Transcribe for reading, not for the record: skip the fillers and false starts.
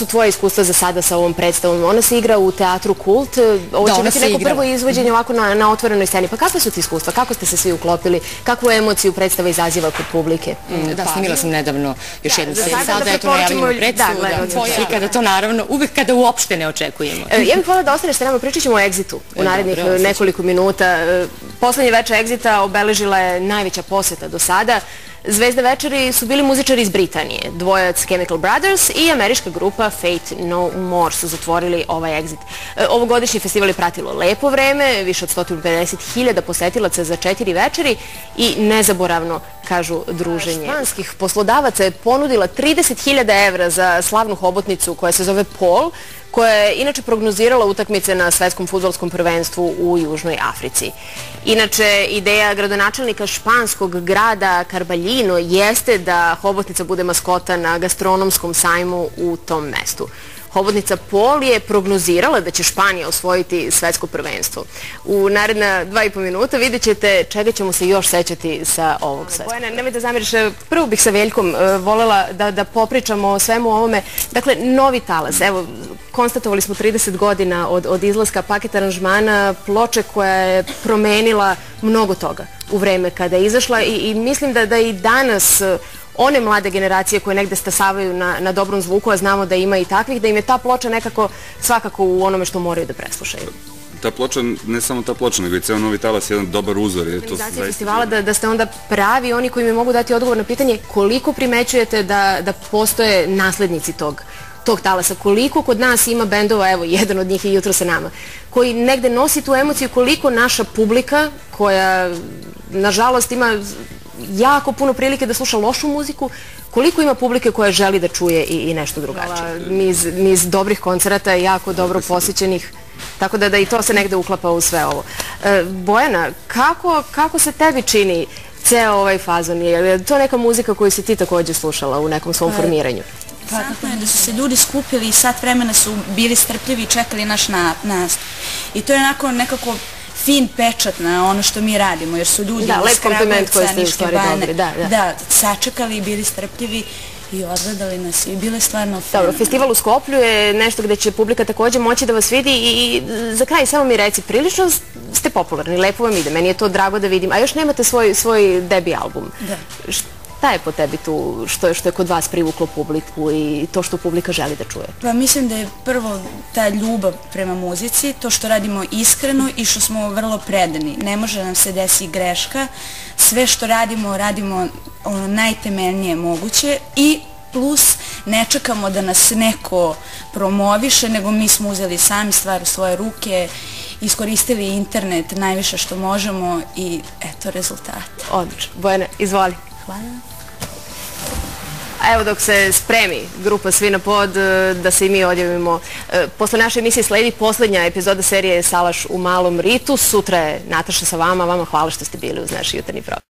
Su tvoje iskustva za sada sa ovom predstavom? Ona se igra u teatru Kult. Ovo će biti neko prvo izvođenje ovako na otvorenoj sceni. Pa kakve su ti iskustva? Kako ste se svi uklopili? Kakvu emociju predstava izaziva kod publike? Da, snimila sam nedavno još jednu seriju. Sada eto najavljamo predstavu. I kada to naravno, uvek kada uopšte ne očekujemo. Ja bih hvala da ostaneš sa nama. Pričat ćemo o Exitu u narednih nekoliko minuta. Poslednje veče Exita obeležila je najveća poseta do sada. Zvezde večeri su bili muzičari iz Britanije. Dvojac Chemical Brothers i američka grupa Faith No More su zatvorili ovaj Exit. Ovogodišnji festival je pratilo lepo vreme, više od 150.000 posetilaca za 4 večeri i nezaboravno, kažu, druženje. Španskih poslodavaca je ponudila 30.000 evra za slavnu hobotnicu koja se zove Paul, koja je inače prognozirala utakmice na svetskom fudbalskom prvenstvu u Južnoj Africi. Inače, ideja gradonačelnika španskog grada Carbalino jeste da hobotnica bude maskota na gastronomskom sajmu u tom mestu. Hobotnica Paul je prognozirala da će Španija osvojiti svetsko prvenstvo. U naredna 2,5 minuta vidjet ćete čega ćemo se još sećati sa ovog sveta. Bojana, nemoj da zameriš, prvo bih sa Veljkom volela da popričamo o svemu ovome. Dakle, novi talas. Evo, konstatovali smo 30 godina od izlaska Paket aranžmana, ploče koja je promenila mnogo toga u vreme kada je izašla i mislim da i danas one mlade generacije koje negde stasavaju na dobrom zvuku, a znamo da ima i takvih, da im je ta ploča nekako svakako u onome što moraju da preslušaju. Ta ploča, ne samo ta ploča, nego i ceo Novi talas je jedan dobar uzor. Organizacija festivala da ste onda pravi oni koji mi mogu dati odgovor na pitanje koliko primećujete da postoje naslednici tog talasa, koliko kod nas ima bendova, evo jedan od njih je jutro sa nama, koji negde nosi tu emociju, koliko naša publika koja nažalost ima jako puno prilike da sluša lošu muziku, koliko ima publike koja želi da čuje i nešto drugačije. Niz dobrih koncerata, jako dobro posjećenih, tako da i to se negde uklapa u sve ovo. Bojana, kako se tebi čini ceo ovaj fazon? Je to neka muzika koju si ti takođe slušala u nekom svom formiranju? Interesantno je da su se ljudi skupili i sat vremena su bili strpljivi i čekali naš nastup. I to je onako nekako fin pečat na ono što mi radimo, jer su ljudi iz Kragujevca, Niške Bane, da, sačekali i bili strpljivi i odgledali nas i bile stvarno fenomenalno. Dobro, festival u Skoplju je nešto gde će publika takođe moći da vas vidi i za kraj samo mi reci, prilično ste popularni, lepo vam ide, meni je to drago da vidim, a još nemate svoj debi album. Da. Šta je po tebi tu što je kod vas privuklo publiku i to što publika želi da čuje? Pa mislim da je prvo ta ljubav prema muzici, to što radimo iskreno i što smo vrlo predani. Ne može nam se desiti greška, sve što radimo ono najtemeljnije moguće i plus ne čekamo da nas neko promoviše, nego mi smo uzeli sami stvar u svoje ruke, iskoristili internet najviše što možemo i eto rezultat. Odlično. Bojana, izvoli. Hvala. A evo dok se spremi grupa Svi na pod da se i mi odjavimo. Posle naše emisije sledi poslednja epizoda serije Salaš u malom ritu. Sutra je Nataša sa vama. Vama hvala što ste bili uz naš jutarnji program.